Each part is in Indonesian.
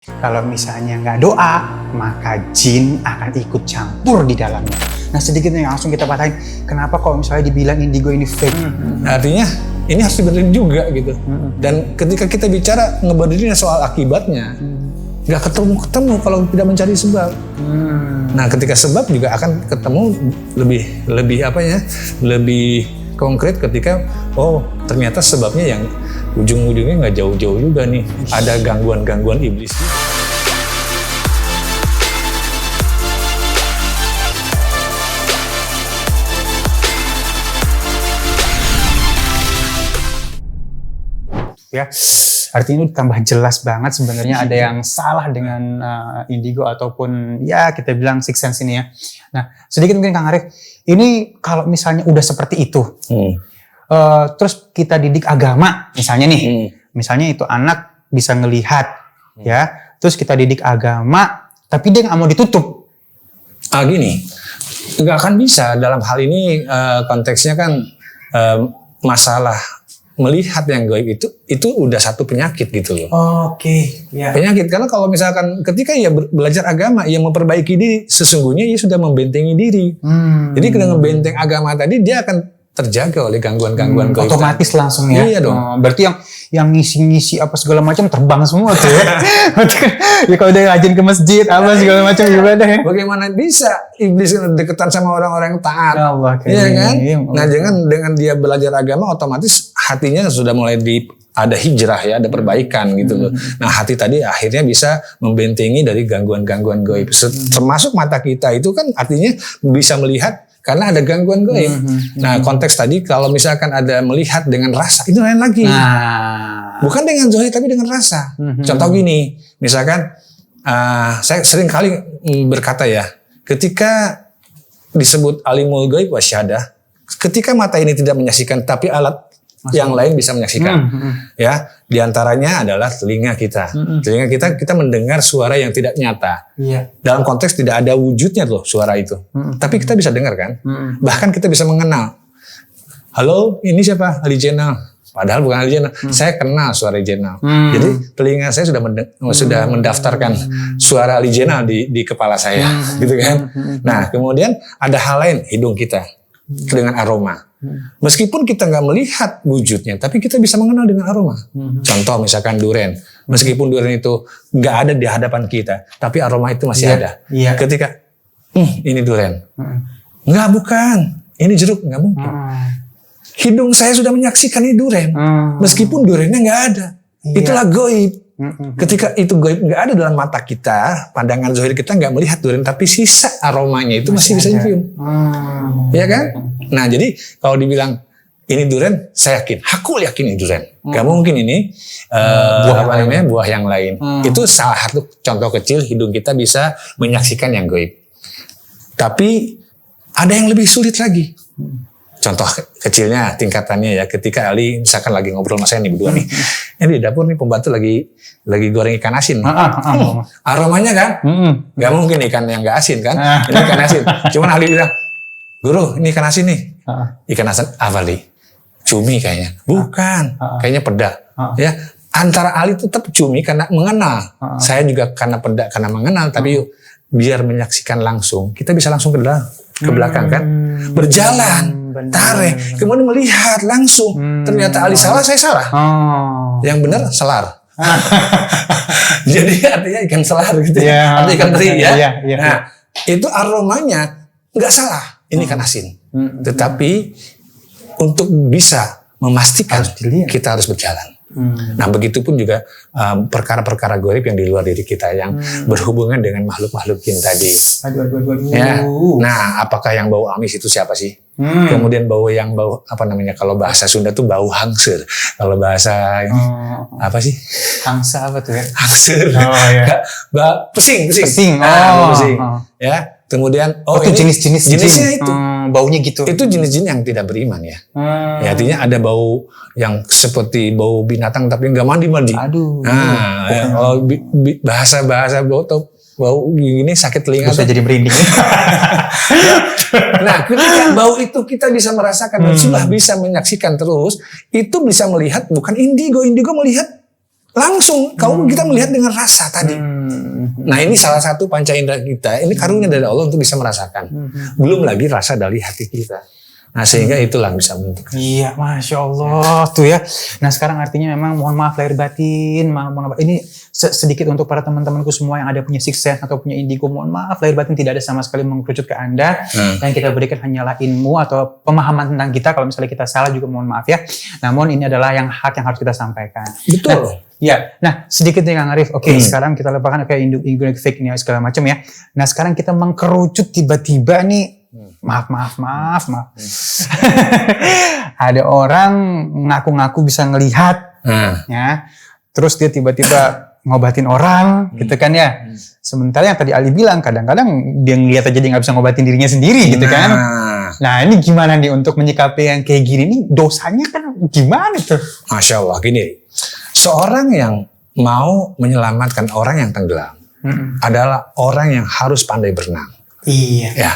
Kalau misalnya nggak doa, maka jin akan ikut campur di dalamnya. Nah sedikit yang langsung kita patahin, kenapa kalau misalnya dibilang indigo ini fake? Artinya ini harus dibenerin juga gitu. Dan ketika kita bicara ngebenerin soal akibatnya, nggak ketemu kalau tidak mencari sebab. Nah ketika sebab juga akan ketemu lebih konkret ketika ternyata sebabnya yang ujung-ujungnya nggak jauh-jauh juga nih, ada gangguan-gangguan iblis. Ya, artinya itu tambah jelas banget sebenarnya ada yang salah dengan indigo ataupun ya kita bilang six sense ini ya. Nah, sedikit mungkin Kang Arif, ini kalau misalnya udah seperti itu, terus kita didik agama misalnya nih, misalnya itu anak bisa ngelihat, ya, terus kita didik agama, tapi dia nggak mau ditutup. Gini, nggak akan bisa dalam hal ini konteksnya kan masalah melihat yang gaib itu udah satu penyakit gitu loh. Oke, ya. Penyakit karena kalau misalkan ketika ia belajar agama, ia memperbaiki diri, sesungguhnya ia sudah membentengi diri. Jadi dengan benteng agama tadi dia akan terjaga oleh gangguan-gangguan gaib. Otomatis langsung ya. Iya dong. Berarti yang ngisi-ngisi apa segala macam terbang semua tuh ya. Ya kalau udah rajin ke masjid apa segala macam ibadah ya. Bagaimana bisa iblis deketan sama orang-orang yang taat? Allah, iya kan? Nah, jangan dengan dia belajar agama otomatis hatinya sudah mulai ada hijrah ya, ada perbaikan gitu loh. Nah, hati tadi akhirnya bisa membentengi dari gangguan-gangguan gaib. Termasuk mata kita itu kan artinya bisa melihat karena ada gangguan gaib. Nah, konteks tadi kalau misalkan ada melihat dengan rasa, itu lain lagi. Bukan dengan zahir tapi dengan rasa. Contoh gini, misalkan saya sering kali berkata ya, ketika disebut alimul gaib wasyahadah, ketika mata ini tidak menyaksikan tapi alat yang lain bisa menyaksikan. Ya, diantaranya adalah telinga kita. Telinga kita mendengar suara yang tidak nyata. Dalam konteks tidak ada wujudnya loh suara itu. Tapi kita bisa dengar kan? Bahkan kita bisa mengenal. Halo, ini siapa? Ali Jenal. Padahal bukan Ali Jenal. Saya kenal suara Ali Jenal. Jadi telinga saya sudah mendaftarkan suara Ali Jenal di kepala saya, gitu kan? Nah, kemudian ada hal lain, hidung kita dengan aroma. Meskipun kita nggak melihat wujudnya, tapi kita bisa mengenal dengan aroma. Contoh misalkan durian, meskipun durian itu nggak ada di hadapan kita, tapi aroma itu masih ada. Ketika ini durian, nggak bukan, ini jeruk, nggak mungkin. Hidung saya sudah menyaksikan ini durian, meskipun duriannya nggak ada. Itulah gaib. Ketika itu gaib nggak ada dalam mata kita, pandangan zahir kita nggak melihat durian, tapi sisa aromanya itu masih bisa dicium. Ya kan? Nah, jadi kalau dibilang ini durian, saya yakin, aku yakin ini durian. Gak mungkin ini buah yang lain. Itu salah satu contoh kecil hidung kita bisa menyaksikan yang gaib. Tapi ada yang lebih sulit lagi. Contoh kecilnya tingkatannya ya, ketika Ali misalkan lagi ngobrol sama saya nih berdua nih, ini di dapur nih pembantu lagi goreng ikan asin. Aromanya kan, nggak mungkin ikan yang nggak asin kan, ini ikan asin. Cuman Ali bilang, Guru, ini ikan asin nih. Ikan asin apa li? Cumi kayaknya. Bukan, kayaknya peda. Ya, antara Ali tetap cumi karena mengenal. Saya juga karena peda karena mengenal. Tapi yuk, biar menyaksikan langsung, kita bisa langsung ke belakang kan, berjalan. Tarik, kemudian melihat langsung. Ternyata Ali salah, saya salah. Yang benar selar. Jadi artinya ikan selar gitu ya. Artinya ikan teri ya. Nah, itu aromanya nggak salah. Ini ikan asin. Tetapi untuk bisa memastikan kita harus berjalan. Nah, begitupun juga perkara-perkara gaib yang di luar diri kita yang berhubungan dengan makhluk-makhluk jin tadi. Ya. Nah, apakah yang bau amis itu siapa sih? Kemudian bau apa namanya? Kalau bahasa Sunda tuh bau hangsur. Kalau bahasa apa sih? Hangsa apa tuh ya? Hangsur. Pesing. Pesing. Pesing. Ya. Kemudian itu jenisnya jin. Itu baunya gitu. Itu jenis jin yang tidak beriman ya. Ya, artinya ada bau yang seperti bau binatang tapi nggak mandi. Aduh. Nah, kalau bahasa bau gini sakit telinga. Bisa jadi merinding. Nah, ketika bau itu kita bisa merasakan dan sudah bisa menyaksikan terus, itu bisa melihat bukan indigo melihat langsung kita melihat dengan rasa tadi. Nah ini salah satu panca indera kita. Ini karunia dari Allah untuk bisa merasakan. Belum lagi rasa dari hati kita. Nah sehingga itulah bisa menentukan. Iya, Masya Allah tuh ya. Nah sekarang artinya memang mohon maaf lahir batin, mohon maaf. Ini sedikit untuk para teman-temanku semua yang ada punya sixth sense atau punya indigo, mohon maaf lahir batin tidak ada sama sekali mengkerucut ke Anda. Yang kita berikan hanyalah ilmu atau pemahaman tentang kita. Kalau misalnya kita salah juga mohon maaf ya. Namun ini adalah yang hak yang harus kita sampaikan. Betul. Nah sedikit nih Kang Arif. Oke, sekarang kita lupakan indigo fake ini segala macam ya. Nah sekarang kita mengkerucut tiba-tiba nih. Maaf. Ada orang ngaku-ngaku bisa ngelihat, ya. Terus dia tiba-tiba ngobatin orang, gitu kan ya. Sementara yang tadi Ali bilang, kadang-kadang dia ngelihat aja dia nggak bisa ngobatin dirinya sendiri, gitu kan. Nah ini gimana nih untuk menyikapi yang kayak gini nih, dosanya kan gimana tuh? Masya Allah, gini. Seorang yang mau menyelamatkan orang yang tenggelam adalah orang yang harus pandai berenang. Iya. Ya.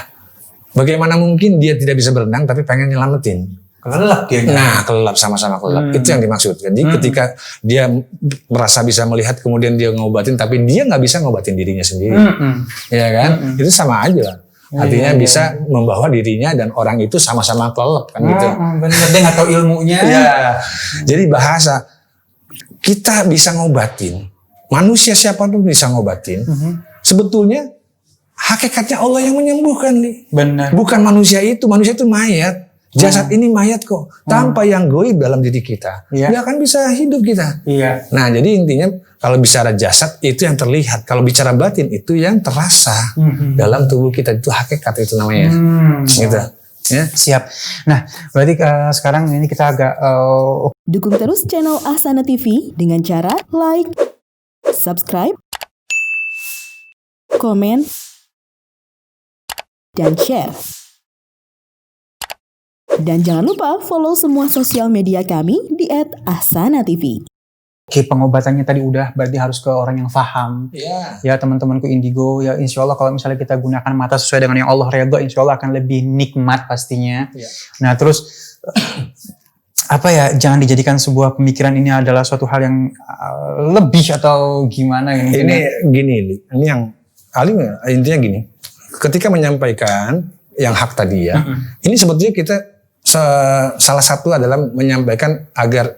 Bagaimana mungkin dia tidak bisa berenang tapi pengen nyelamatin? Kelelap dia. Nah, kelelap, sama-sama kelelap. Itu yang dimaksud. Jadi ketika dia merasa bisa melihat kemudian dia ngobatin tapi dia nggak bisa ngobatin dirinya sendiri. Ya kan? Itu sama aja. Artinya bisa membawa dirinya dan orang itu sama-sama kelelap kan gitu. Benar, dia nggak tahu ilmunya. Ya. Jadi bahasa kita bisa ngobatin. Manusia siapapun bisa ngobatin. Sebetulnya hakikatnya Allah yang menyembuhkan nih. Benar. Bukan manusia itu mayat. Jasad ini mayat kok. Tanpa yang goib dalam diri kita, nggak akan bisa hidup kita. Iya. Nah jadi intinya kalau bicara jasad itu yang terlihat. Kalau bicara batin itu yang terasa dalam tubuh kita. Itu hakikat itu namanya. Gitu. Ya. Siap. Nah berarti sekarang ini kita agak dukung terus channel Ahsana TV dengan cara like, subscribe, komen, dan share. Dan jangan lupa follow semua sosial media kami di @ahsana.tv. Oke, pengobatannya tadi udah berarti harus ke orang yang paham. Ya teman-temanku indigo, ya insya Allah kalau misalnya kita gunakan mata sesuai dengan yang Allah redha, insya Allah akan lebih nikmat pastinya. Nah terus apa ya, jangan dijadikan sebuah pemikiran ini adalah suatu hal yang lebih atau gimana. Ini gini, ini yang Ali intinya gini. Ketika menyampaikan yang hak tadi ya, ini sebetulnya kita salah satu adalah menyampaikan agar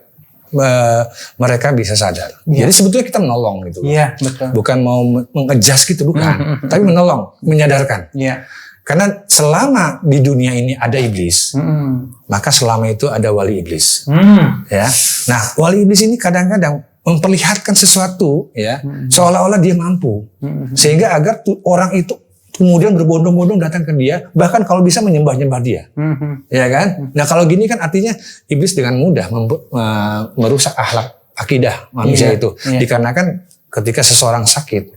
mereka bisa sadar. Jadi sebetulnya kita menolong gitu. Iya, betul. Bukan mau mengejas gitu, bukan. Tapi menolong, menyadarkan. Iya. Karena selama di dunia ini ada iblis, maka selama itu ada wali iblis. Ya. Nah, wali iblis ini kadang-kadang memperlihatkan sesuatu ya, seolah-olah dia mampu. Sehingga agar orang itu kemudian berbondong-bondong datang ke dia, bahkan kalau bisa menyembah-nyembah dia. Ya kan? Nah kalau gini kan artinya iblis dengan mudah merusak akhlak akidah manusia itu. Dikarenakan ketika seseorang sakit,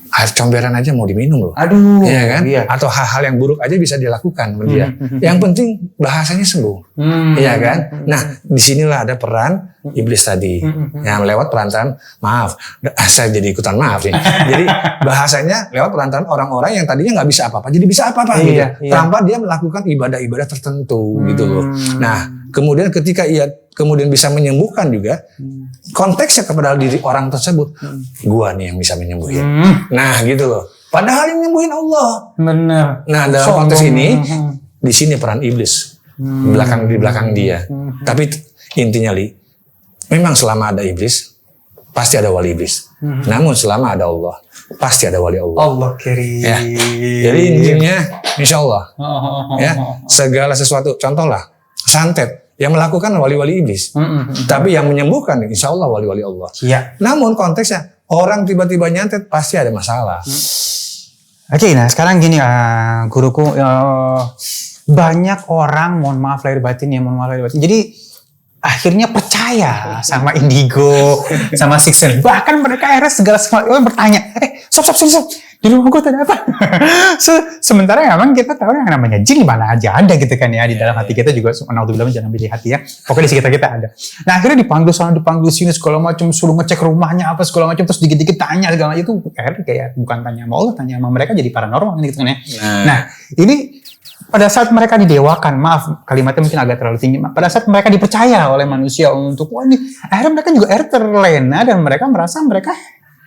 air comberan aja mau diminum loh. Aduh. Iya kan? Atau hal-hal yang buruk aja bisa dilakukan sama dia. Yang penting bahasanya sembuh. Iya kan? Nah, disinilah ada peran iblis tadi. Yang lewat perantaraan, maaf, saya jadi ikutan maaf nih. Jadi bahasanya lewat perantaraan orang-orang yang tadinya nggak bisa apa-apa, jadi bisa apa-apa gitu. Tanpa dia melakukan ibadah-ibadah tertentu gitu loh. Nah, kemudian ketika ia kemudian bisa menyembuhkan juga, konteksnya kepada diri orang tersebut, gua nih yang bisa menyembuhin. Nah gitu loh. Padahal yang nyembuhin Allah. Benar. Nah dalam konteks ini, di sini peran iblis di belakang dia. Tapi intinya memang selama ada iblis, pasti ada wali iblis. Namun selama ada Allah, pasti ada wali Allah. Allah kirim. Ya. Jadi intinya, insya Allah, ya segala sesuatu. Contohlah, santet. Yang melakukan wali-wali iblis. Tapi yang menyembuhkan insya Allah wali-wali Allah. Iya. Namun konteksnya orang tiba-tiba nyantet pasti ada masalah. Oke, nah sekarang gini guruku, banyak orang mohon maaf lahir batin. Jadi akhirnya percaya sama indigo, sama sixth sense. Bahkan mereka akhirnya segala bertanya, stop. Di rumah gue ada apa? Sementara memang kita tahu yang namanya jin di mana aja ada gitu kan ya. Di dalam hati kita juga, naudzubillah jangan pilih hati ya. Pokoknya di sekitar kita ada. Nah akhirnya dipanggil sana, dipanggil sini segala macam, suruh ngecek rumahnya apa segala macam, terus dikit-dikit tanya segala macam. Itu akhirnya kayak bukan tanya sama Allah, tanya sama mereka, jadi paranormal gitu kan ya. Nah ini pada saat mereka didewakan, maaf kalimatnya mungkin agak terlalu tinggi, pada saat mereka dipercaya oleh manusia untuk wah ini, akhirnya mereka juga terlena dan mereka merasa mereka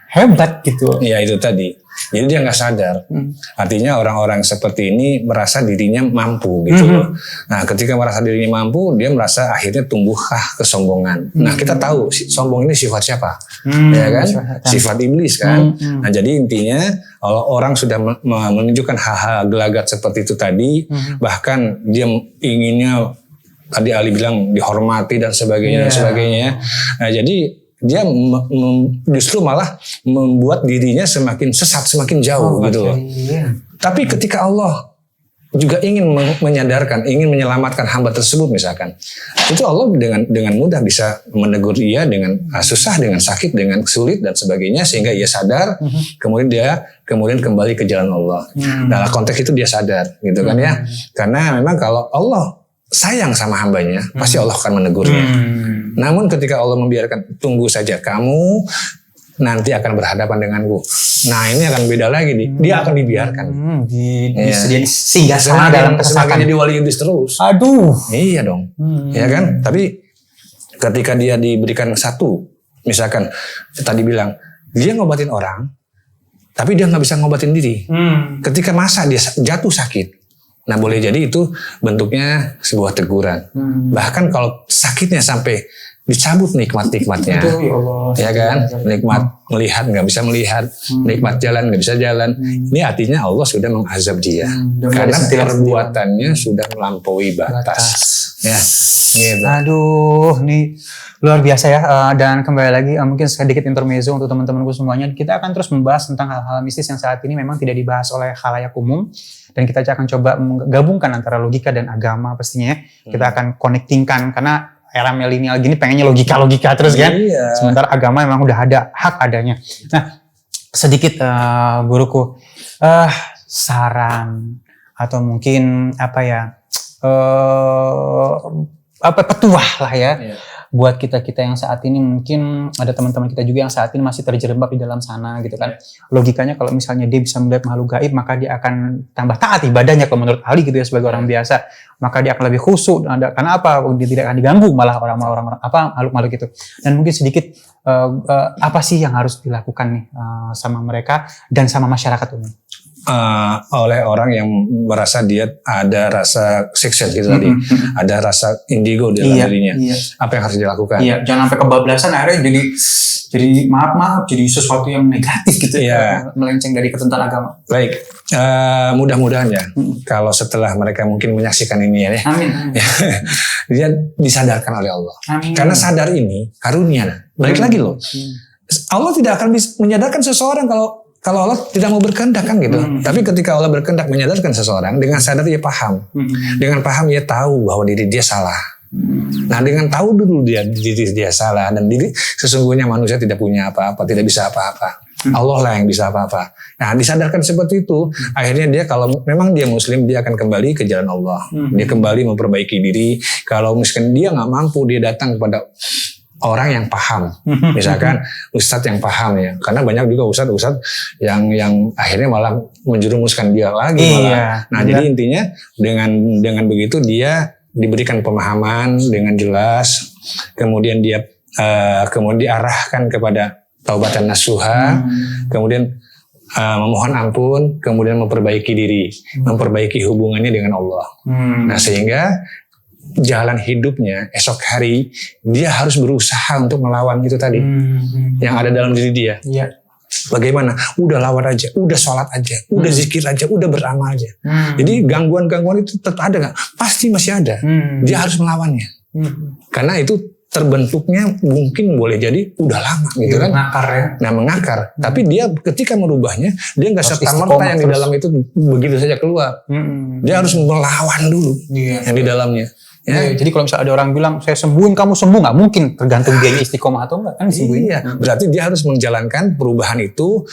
hebat gitu. Ya itu tadi. Jadi dia nggak sadar. Artinya orang-orang seperti ini merasa dirinya mampu gitu loh. Nah ketika merasa dirinya mampu, dia merasa akhirnya tumbuhkah kesombongan. Nah kita tahu sombong ini sifat siapa? Ya kan? Sifat iblis kan? Nah jadi intinya kalau orang sudah menunjukkan hal-hal gelagat seperti itu tadi, bahkan dia inginnya tadi Ali bilang dihormati dan sebagainya dan sebagainya. Nah jadi dia justru malah membuat dirinya semakin sesat, semakin jauh gitu loh. Tapi ketika Allah juga ingin menyadarkan, ingin menyelamatkan hamba tersebut misalkan, itu Allah dengan mudah bisa menegur dia dengan susah, dengan sakit, dengan sulit dan sebagainya sehingga ia sadar, kemudian kembali ke jalan Allah. Dalam konteks itu dia sadar gitu kan ya. Karena memang kalau Allah sayang sama hambanya, pasti Allah akan menegurnya. Namun ketika Allah membiarkan, tunggu saja kamu nanti akan berhadapan denganku. Nah ini akan beda lagi nih. Dia akan dibiarkan. Singgah sana dalam kesesakan. Jadi wali iblis terus. Aduh. Iya dong. Ya kan? Tapi ketika dia diberikan satu, misalkan tadi bilang dia ngobatin orang, tapi dia nggak bisa ngobatin diri. Ketika masa dia jatuh sakit. Nah boleh jadi itu bentuknya sebuah teguran. Bahkan kalau sakitnya sampai dicabut nikmat-nikmatnya, ya kan? Nikmat melihat nggak bisa melihat, nikmat jalan nggak bisa jalan. Ini artinya Allah sudah mengazab dia karena perbuatannya sudah melampaui batas. Ya, gitu. Aduh, ini luar biasa ya. Dan kembali lagi mungkin sedikit intermezzo untuk teman-temanku semuanya. Kita akan terus membahas tentang hal-hal mistis yang saat ini memang tidak dibahas oleh khalayak umum. Dan kita akan coba menggabungkan antara logika dan agama pastinya ya. Kita akan connectingkan karena era milenial gini pengennya logika-logika terus kan. Sementara agama memang udah ada hak adanya. Nah, sedikit guruku saran atau mungkin petuah lah ya. Buat kita-kita yang saat ini mungkin ada teman-teman kita juga yang saat ini masih terjerembab di dalam sana gitu kan. Logikanya kalau misalnya dia bisa melihat makhluk gaib maka dia akan tambah taat ibadahnya kalau menurut Ali gitu ya sebagai orang biasa. Maka dia akan lebih khusyuk karena apa? Dia tidak akan diganggu malah orang-orang makhluk-makhluk itu. Dan mungkin sedikit apa sih yang harus dilakukan nih sama mereka dan sama masyarakat umum? Oleh orang yang merasa dia ada rasa sixth gitu tadi, ada rasa indigo di dalam dirinya. Apa yang harus dilakukan? Iya, jangan sampai kebablasan akhirnya jadi maaf jadi sesuatu yang negatif gitu ya, melenceng dari ketentuan agama. Baik, mudah-mudahan ya kalau setelah mereka mungkin menyaksikan ini ya, amin. Dia disadarkan oleh Allah. Amin. Karena sadar ini karunia. Balik lagi loh, Allah tidak akan bisa menyadarkan seseorang kalau Allah tidak mau berkehendak kan gitu. Tapi ketika Allah berkehendak menyadarkan seseorang, dengan sadar dia paham. Dengan paham dia tahu bahwa diri dia salah. Nah dengan tahu dulu diri dia salah dan diri sesungguhnya manusia tidak punya apa-apa, tidak bisa apa-apa. Allah lah yang bisa apa-apa. Nah disadarkan seperti itu, akhirnya dia kalau memang dia muslim, dia akan kembali ke jalan Allah. Dia kembali memperbaiki diri. Kalau misalkan dia nggak mampu, dia datang kepada orang yang paham, misalkan ustadz yang paham ya, karena banyak juga ustadz yang akhirnya malah menjerumuskan dia lagi malah. Nah jadi intinya dengan begitu dia diberikan pemahaman dengan jelas, kemudian dia kemudian diarahkan kepada taubatan nasuha, kemudian memohon ampun, kemudian memperbaiki diri, memperbaiki hubungannya dengan Allah. Nah sehingga jalan hidupnya esok hari dia harus berusaha untuk melawan itu tadi yang ada dalam diri dia. Bagaimana? Udah lawan aja, udah sholat aja, udah zikir aja, udah beramal aja. Jadi gangguan-gangguan itu tetap ada nggak? Pasti masih ada. Dia harus melawannya. Karena itu terbentuknya mungkin boleh jadi udah lama gitu kan. Mengakar ya. Nah mengakar. Tapi dia ketika merubahnya dia nggak serta-merta yang di dalam itu begitu saja keluar. Dia harus melawan dulu yang di dalamnya. Ya. Jadi kalau misalnya ada orang bilang saya sembuhin kamu sembuh, nggak mungkin, tergantung dia istiqomah atau enggak kan disembuhin. Berarti dia harus menjalankan perubahan itu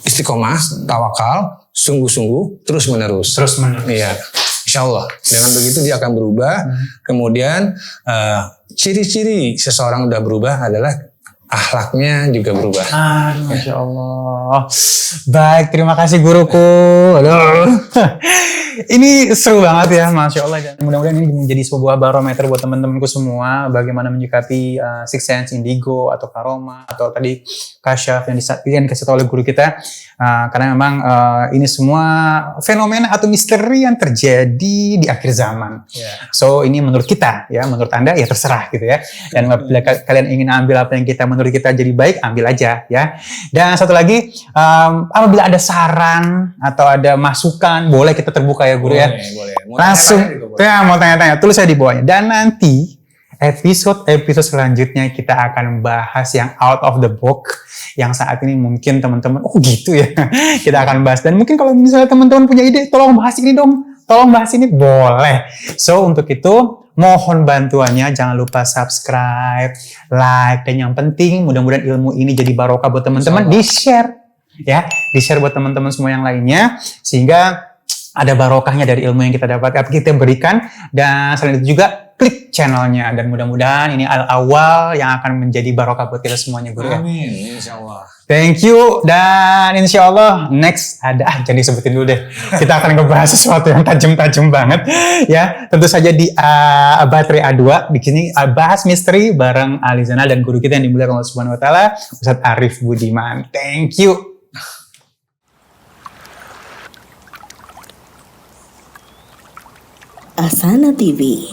istiqomah, tawakal, sungguh-sungguh, terus-menerus. Iya. Insya Allah. Dengan begitu dia akan berubah. Kemudian ciri-ciri seseorang udah berubah adalah akhlaknya juga berubah. Aduh, Masya Allah. Baik, terima kasih guruku. Aduh. Ini seru banget ya, Masya Allah. Dan mudah-mudahan ini menjadi sebuah barometer buat teman-temanku semua. Bagaimana menyikapi Six Sense, Indigo, atau Karoma, atau tadi Kasyaf yang dikasih tahu oleh guru kita. Karena memang ini semua fenomena atau misteri yang terjadi di akhir zaman. Yeah. So ini menurut kita, ya menurut Anda ya terserah gitu ya. Dan bila kalian ingin ambil apa yang menurut kita jadi baik, ambil aja ya. Dan satu lagi, apabila ada saran atau ada masukan, boleh kita terbuka ya guru ya. Boleh. Mau Langsung, tanya-tanya juga boleh. ya mau tanya-tanya, tulis saya di bawahnya. Dan nanti episode selanjutnya kita akan bahas yang out of the box, yang saat ini mungkin teman-teman, oh gitu ya, kita akan bahas. Dan mungkin kalau misalnya teman-teman punya ide, tolong bahas ini dong, tolong bahas ini, boleh. So untuk itu, mohon bantuannya, jangan lupa subscribe, like, dan yang penting mudah-mudahan ilmu ini jadi barokah buat teman-teman, di-share. Ya, di-share buat teman-teman semua yang lainnya, sehingga ada barokahnya dari ilmu yang kita dapat, kita berikan. Dan selain itu juga klik channelnya, dan mudah-mudahan ini awal yang akan menjadi barokah buat kita semuanya guru ya. Amin, insya Allah. Thank you, dan insya Allah next ada, jangan disebutin dulu deh. Kita akan ngebahas sesuatu yang tajam-tajam banget ya. Tentu saja di Baterai A2 di sini bahas misteri bareng Ali Zainal dan guru kita yang dimuliakan Allah Subhanahu Wa Taala, Ustadz Arif Budiman. Thank you. Asana TV.